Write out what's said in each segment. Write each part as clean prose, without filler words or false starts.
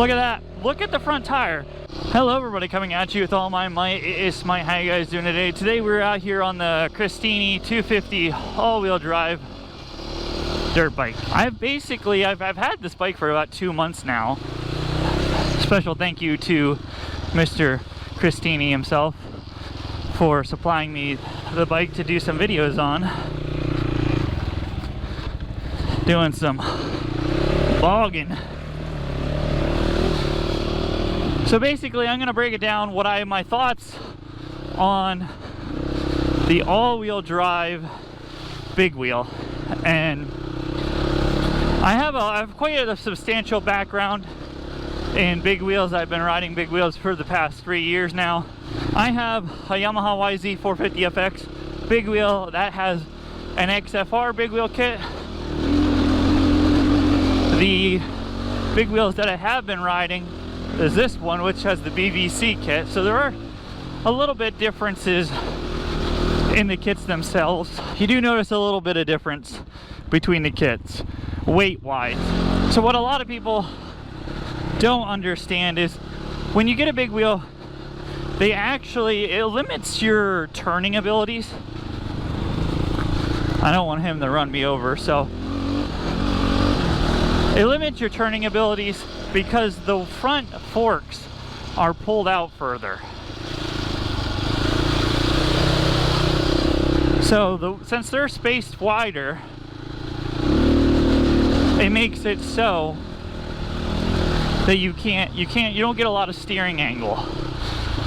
Look at that. Look at the front tire. Hello everybody, coming at you with all my might. It is Smite. How you guys doing today? Today we're out here on the Christini 250 all-wheel drive dirt bike. I've had this bike for about 2 months now. Special thank you to Mr. Christini himself for supplying me the bike to do some videos on. Doing some bogging. So basically, I'm going to break it down my thoughts on the all-wheel drive big wheel. And I have quite a substantial background in big wheels. I've been riding big wheels for the past 3 years now. I have a Yamaha YZ 450FX big wheel that has an XFR big wheel kit. The big wheels that I have been riding is this one, which has the BVC kit. So there are a little bit differences in the kits themselves. You do notice a little bit of difference between the kits, weight-wise. So what a lot of people don't understand is when you get a big wheel, it limits your turning abilities. I don't want him to run me over, so it limits your turning abilities because the front forks are pulled out further. So since they're spaced wider, it makes it so that you don't get a lot of steering angle.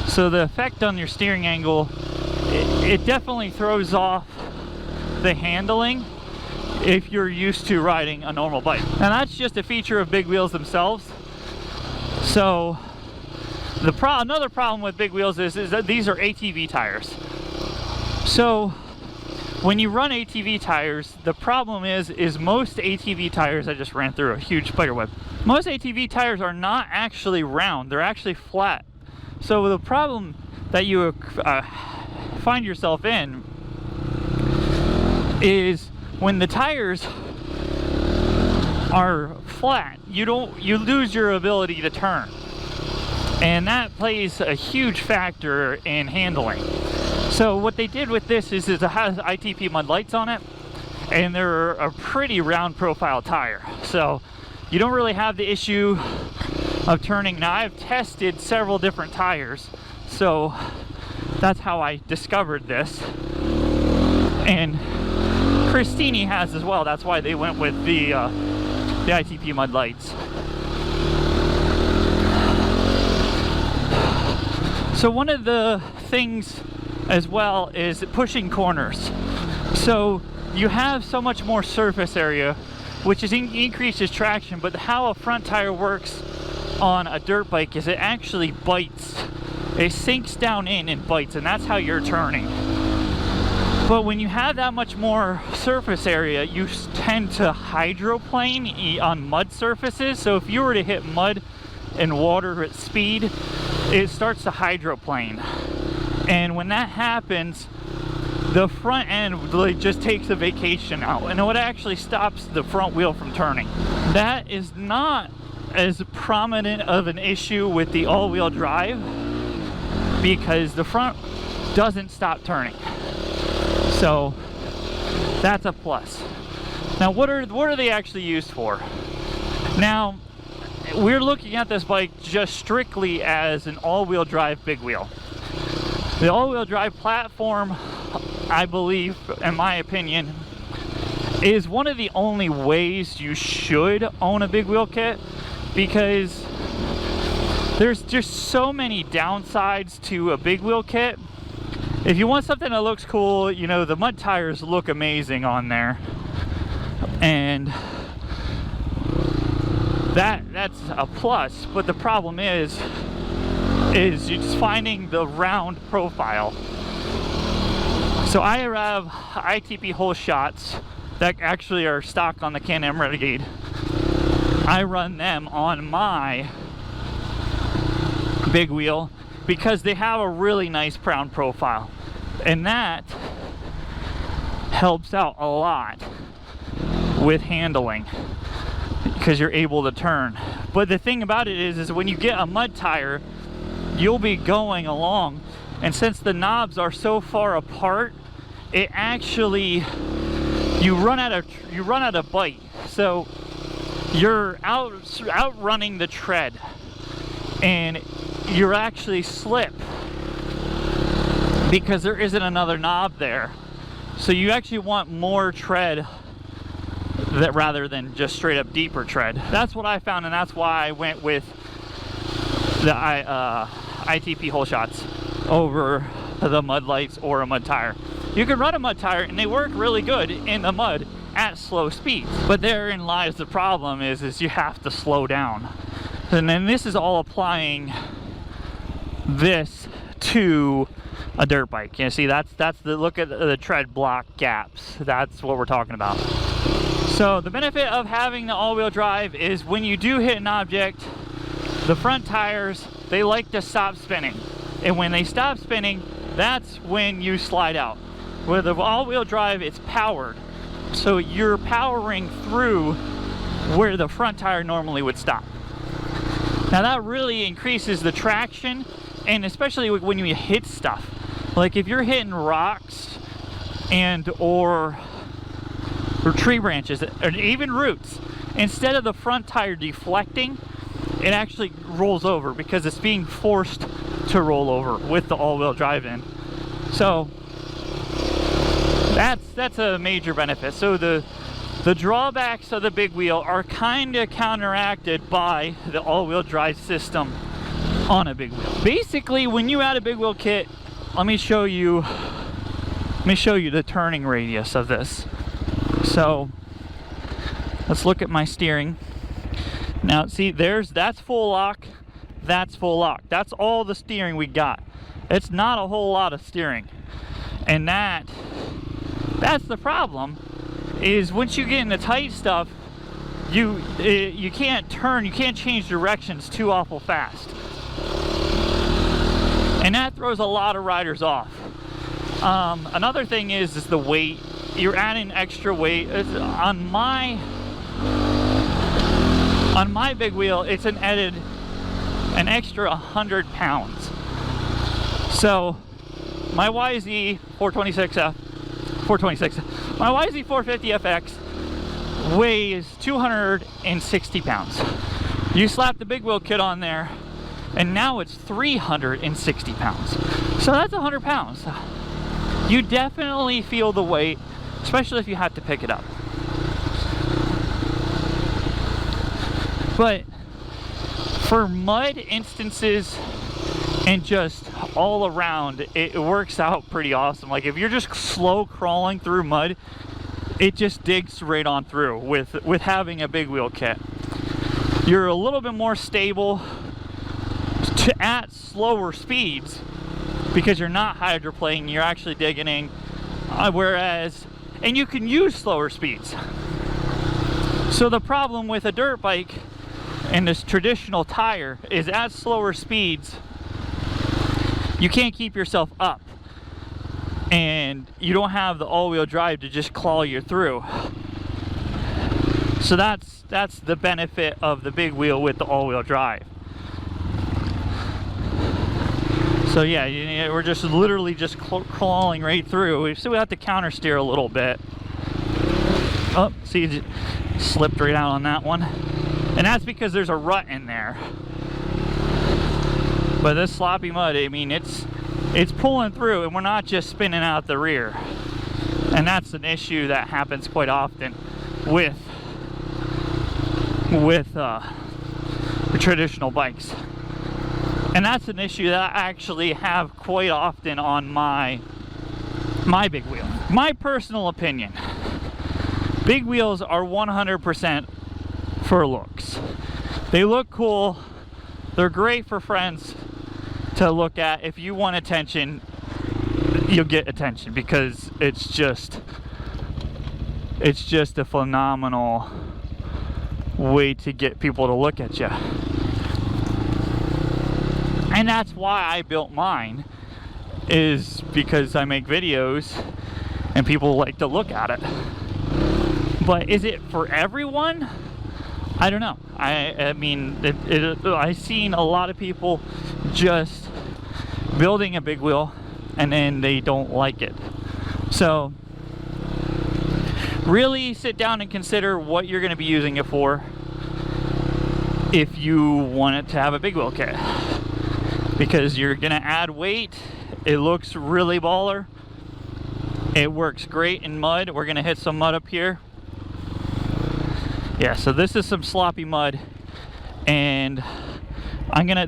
So the effect on your steering angle, it definitely throws off the handling if you're used to riding a normal bike. And that's just a feature of big wheels themselves. So another problem with big wheels is that these are ATV tires. So when you run ATV tires, the problem is most ATV tires, I just ran through a huge spider web. Most ATV tires are not actually round, they're actually flat. So the problem that you find yourself in is when the tires are flat, you lose your ability to turn. And that plays a huge factor in handling. So what they did with this is it has ITP mud lights on it, and they're a pretty round profile tire. So you don't really have the issue of turning. Now I've tested several different tires, so that's how I discovered this. And Christini has as well. That's why they went with the ITP mud lights. So one of the things as well is pushing corners. So you have so much more surface area, which increases traction, but how a front tire works on a dirt bike is it actually bites. It sinks down in and bites, and that's how you're turning. But when you have that much more surface area, you tend to hydroplane on mud surfaces. So if you were to hit mud and water at speed, it starts to hydroplane. And when that happens, the front end just takes a vacation out, and it actually stops the front wheel from turning. That is not as prominent of an issue with the all-wheel drive because the front doesn't stop turning. So that's a plus. Now what are they actually used for? Now we're looking at this bike just strictly as an all-wheel drive big wheel. The all-wheel drive platform, I believe, in my opinion, is one of the only ways you should own a big wheel kit, because there's just so many downsides to a big wheel kit. If you want something that looks cool, you know, the mud tires look amazing on there, and that's a plus. But the problem is you're just finding the round profile. So I have ITP hole shots that actually are stock on the Can-Am Renegade. I run them on my big wheel because they have a really nice round profile, and that helps out a lot with handling. because you're able to turn. But the thing about it is when you get a mud tire, you'll be going along, and since the knobs are so far apart, it actually, you run out of bite. So you're outrunning the tread, and you're actually slip because there isn't another knob there. So you actually want more tread rather than just straight up deeper tread. That's what I found, and that's why I went with the ITP hole shots over the mud lights or a mud tire. You can run a mud tire and they work really good in the mud at slow speeds, but therein lies the problem is you have to slow down. And then this is all applying this to a dirt bike. You see, that's the look at the tread block gaps. That's what we're talking about. So the benefit of having the all-wheel drive is when you do hit an object, the front tires, they like to stop spinning. And when they stop spinning, that's when you slide out. With the all-wheel drive, it's powered. So you're powering through where the front tire normally would stop. Now that really increases the traction, and especially when you hit stuff. Like if you're hitting rocks or tree branches, or even roots, instead of the front tire deflecting, it actually rolls over because it's being forced to roll over with the all-wheel drive in. So that's a major benefit. So the drawbacks of the big wheel are kind of counteracted by the all-wheel drive system on a big wheel. Basically, when you add a big wheel kit, let me show you the turning radius of this. So let's look at my steering. Now see, that's full lock, that's full lock. That's all the steering we got. It's not a whole lot of steering. And that's the problem, is once you get into tight stuff, you can't turn, you can't change directions too awful fast. And that throws a lot of riders off. Another thing is the weight. You're adding extra weight. On my big wheel, it's an extra 100 pounds. So my YZ 426, my YZ 450FX weighs 260 pounds. You slap the big wheel kit on there, and now it's 360 pounds. So that's 100 pounds. You definitely feel the weight, especially if you have to pick it up. But for mud instances and just all around, it works out pretty awesome. Like if you're just slow crawling through mud, it just digs right on through with having a big wheel kit. You're a little bit more stable at slower speeds because you're not hydroplaning, you're actually digging in, and you can use slower speeds. So the problem with a dirt bike and this traditional tire is at slower speeds, you can't keep yourself up, and you don't have the all-wheel drive to just claw you through. So that's the benefit of the big wheel with the all-wheel drive. So yeah, we're just literally just crawling right through. We still have to counter steer a little bit. Oh, see, it slipped right out on that one. And that's because there's a rut in there. But this sloppy mud, I mean, it's pulling through, and we're not just spinning out the rear. And that's an issue that happens quite often with traditional bikes. And that's an issue that I actually have quite often on my big wheel. My personal opinion, big wheels are 100% for looks. They look cool. They're great for friends to look at. If you want attention, you'll get attention because it's just a phenomenal way to get people to look at you. And that's why I built mine, is because I make videos and people like to look at it. But is it for everyone? I don't know. I mean, I've seen a lot of people just building a big wheel and then they don't like it. So really sit down and consider what you're going to be using it for if you want it to have a big wheel kit, because you're going to add weight. It looks really baller. It works great in mud. We're going to hit some mud up here. Yeah, so this is some sloppy mud, and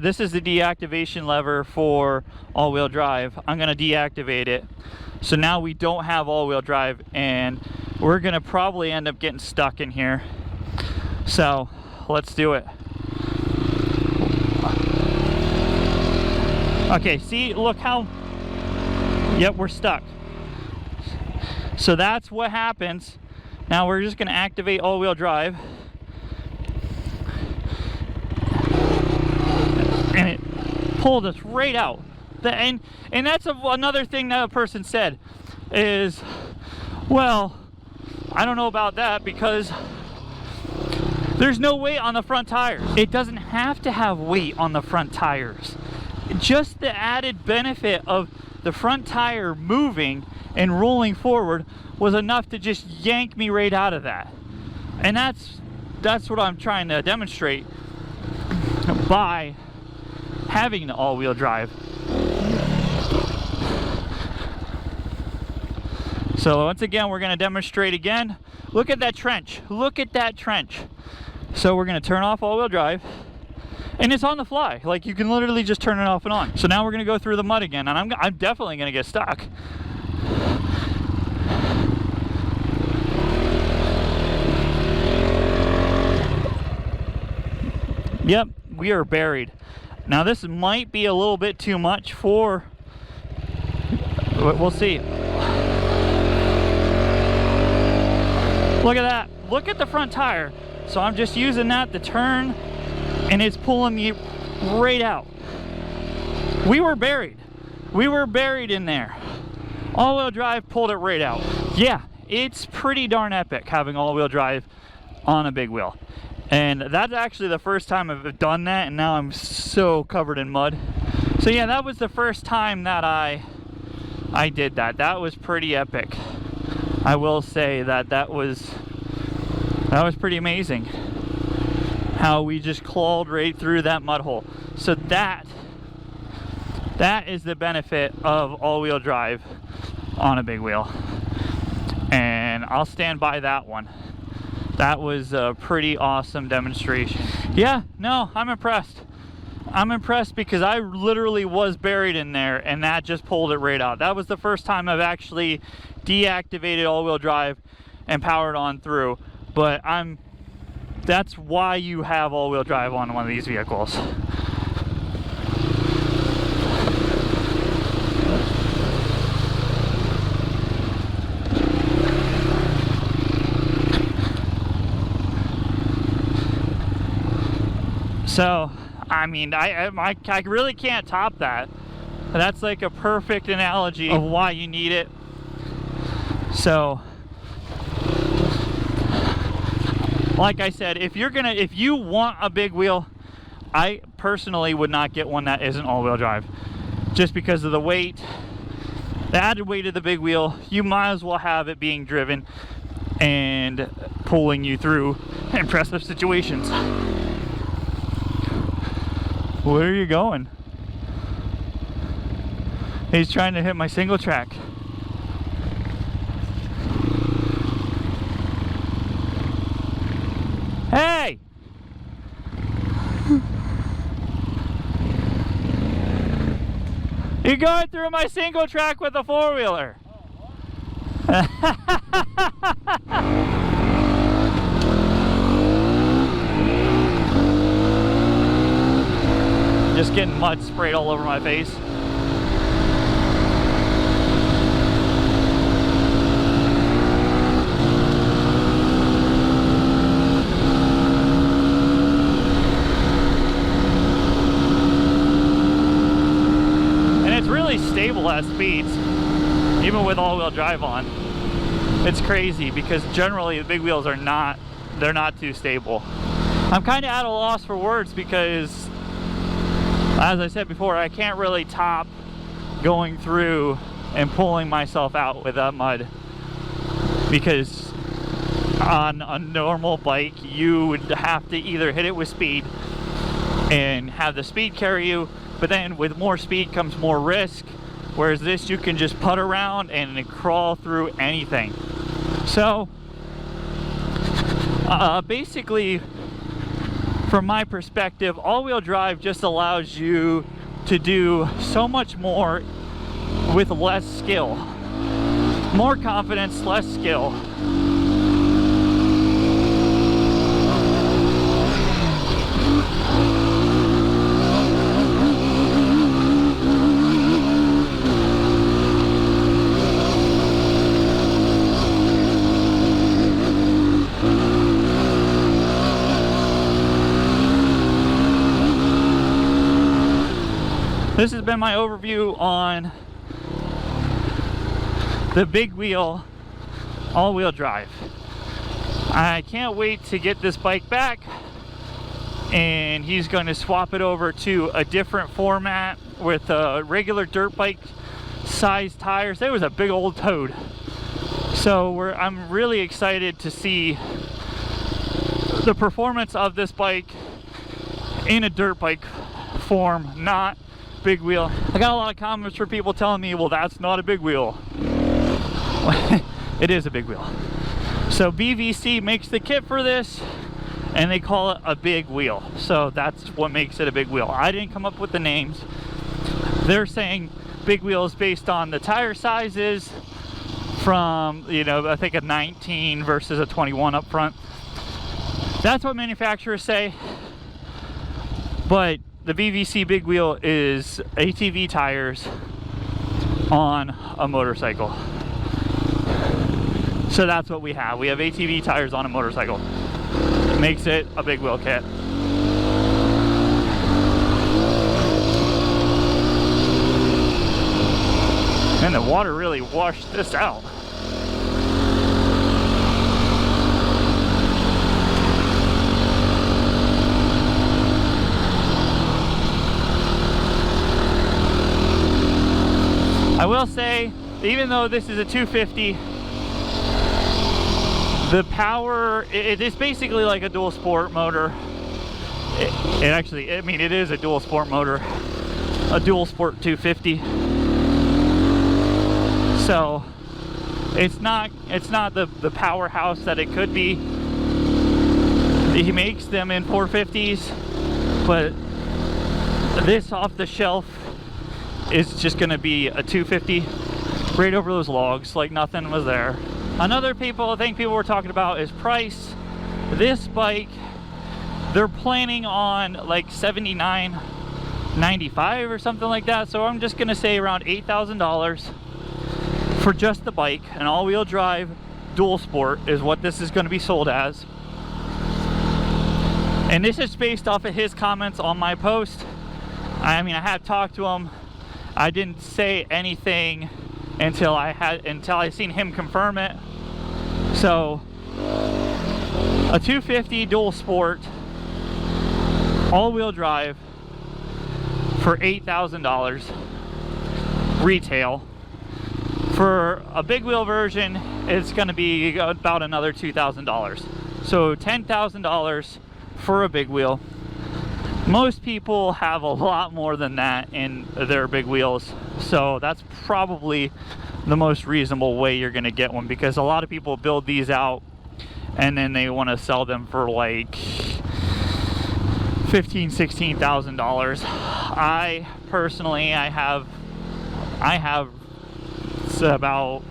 this is the deactivation lever for all-wheel drive. I'm gonna deactivate it. So now we don't have all-wheel drive, and we're gonna probably end up getting stuck in here. So let's do it. Okay, see, look how, yep, we're stuck. So that's what happens. Now we're just gonna activate all-wheel drive. And it pulled us right out. And that's another thing that a person said is, well, I don't know about that because there's no weight on the front tires. It doesn't have to have weight on the front tires. Just the added benefit of the front tire moving and rolling forward was enough to just yank me right out of that. And that's what I'm trying to demonstrate by having the all-wheel drive. So once again, we're going to demonstrate again. Look at that trench. Look at that trench. So we're going to turn off all-wheel drive, and it's on the fly. Like, you can literally just turn it off and on. So now we're going to go through the mud again, and I'm definitely going to get stuck. Yep, we are buried. Now this might be a little bit too much for, we'll see. Look at that. Look at the front tire. So I'm just using that to turn, and it's pulling me right out. We were buried. We were buried in there. All-wheel drive pulled it right out. Yeah, it's pretty darn epic having all-wheel drive on a big wheel. And that's actually the first time I've done that, and now I'm so covered in mud. So yeah, that was the first time that I did that. That was pretty epic. I will say that was pretty amazing how we just clawed right through that mud hole. So that is the benefit of all-wheel drive on a big wheel, and I'll stand by that one. That was a pretty awesome demonstration. Yeah, no, I'm impressed. I'm impressed because I literally was buried in there, and that just pulled it right out. That was the first time I've actually deactivated all-wheel drive and powered on through. But that's why you have all-wheel drive on one of these vehicles. So, I mean, I really can't top that. That's like a perfect analogy of why you need it. So, like I said, if you want a big wheel, I personally would not get one that isn't all-wheel drive, just because of the weight, the added weight of the big wheel. You might as well have it being driven and pulling you through impressive situations. Where are you going? He's trying to hit my single track. Hey! You're going through my single track with a four-wheeler. Just getting mud sprayed all over my face. And it's really stable at speeds, even with all-wheel drive on. It's crazy because generally the big wheels are not, they're not too stable. I'm kind of at a loss for words because, as I said before, I can't really top going through and pulling myself out with that mud, because on a normal bike you would have to either hit it with speed and have the speed carry you, but then with more speed comes more risk, whereas this you can just putt around and crawl through anything. So basically, from my perspective, all-wheel drive just allows you to do so much more with less skill. More confidence, less skill. This has been my overview on the big wheel all-wheel drive. I can't wait to get this bike back, and he's going to swap it over to a different format with regular dirt bike size tires. It was a big old toad. So I'm really excited to see the performance of this bike in a dirt bike form, not big wheel. I got a lot of comments from people telling me, well, that's not a big wheel. It is a big wheel. So BVC makes the kit for this, and they call it a big wheel. So that's what makes it a big wheel. I didn't come up with the names. They're saying big wheel is based on the tire sizes from, you know, I think a 19 versus a 21 up front. That's what manufacturers say. But the BVC big wheel is ATV tires on a motorcycle. So that's what we have. We have ATV tires on a motorcycle. It makes it a big wheel kit. And the water really washed this out. I will say, even though this is a 250, the power, it is basically like a dual sport motor. It actually, I mean, it is a dual sport motor, a dual sport 250. So it's not the powerhouse that it could be. He makes them in 450s, but this off the shelf is just going to be a 250 right over those logs like nothing was there. Another thing people were talking about is price. This bike, they're planning on like $79.95 or something like that, so I'm just going to say around $8,000 for just the bike. An all-wheel drive dual sport is what this is going to be sold as, and this is based off of his comments on my post. I mean, I had talked to him. I didn't say anything until I seen him confirm it. So a 250 dual sport all-wheel drive for $8,000 retail. For a big wheel version, it's going to be about another $2,000. So $10,000 for a big wheel. Most people have a lot more than that in their big wheels, so that's probably the most reasonable way you're going to get one, because a lot of people build these out and then they want to sell them for like $15,000–$16,000. I personally, I have it's about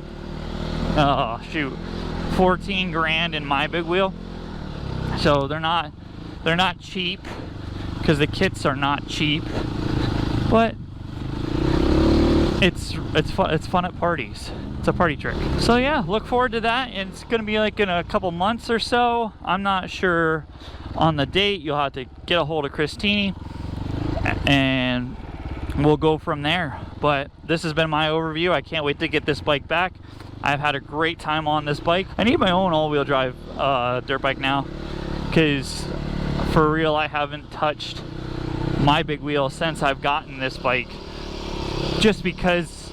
14 grand in my big wheel, so they're not cheap, because the kits are not cheap, but it's fun at parties. It's a party trick. So yeah, look forward to that. And it's gonna be like in a couple months or so. I'm not sure on the date. You'll have to get a hold of Christini and we'll go from there. But this has been my overview. I can't wait to get this bike back. I've had a great time on this bike. I need my own all-wheel drive dirt bike now, because For real, I haven't touched my big wheel since I've gotten this bike, just because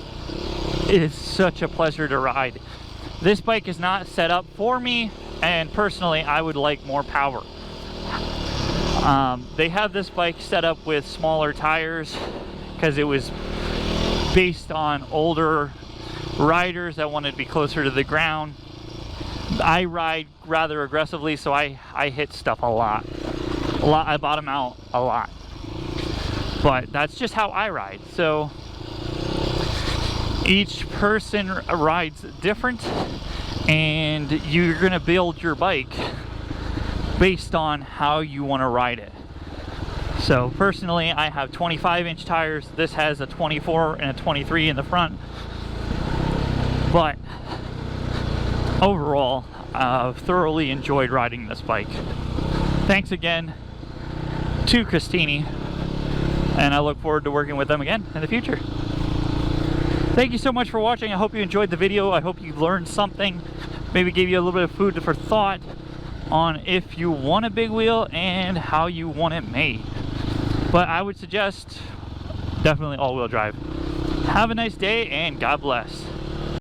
it is such a pleasure to ride. This bike is not set up for me, and personally I would like more power. They have this bike set up with smaller tires because it was based on older riders that wanted to be closer to the ground. I ride rather aggressively, so I hit stuff a lot. I bottom out a lot. But that's just how I ride. So each person rides different, and you're gonna build your bike based on how you want to ride it. So personally, I have 25-inch tires. This has a 24 and a 23 in the front. But overall, I've thoroughly enjoyed riding this bike. Thanks again to Christini, and I look forward to working with them again in the future. Thank you so much for watching. I hope you enjoyed the video. I hope you learned something, maybe gave you a little bit of food for thought on if you want a big wheel and how you want it made. But I would suggest definitely all-wheel drive. Have a nice day and God bless.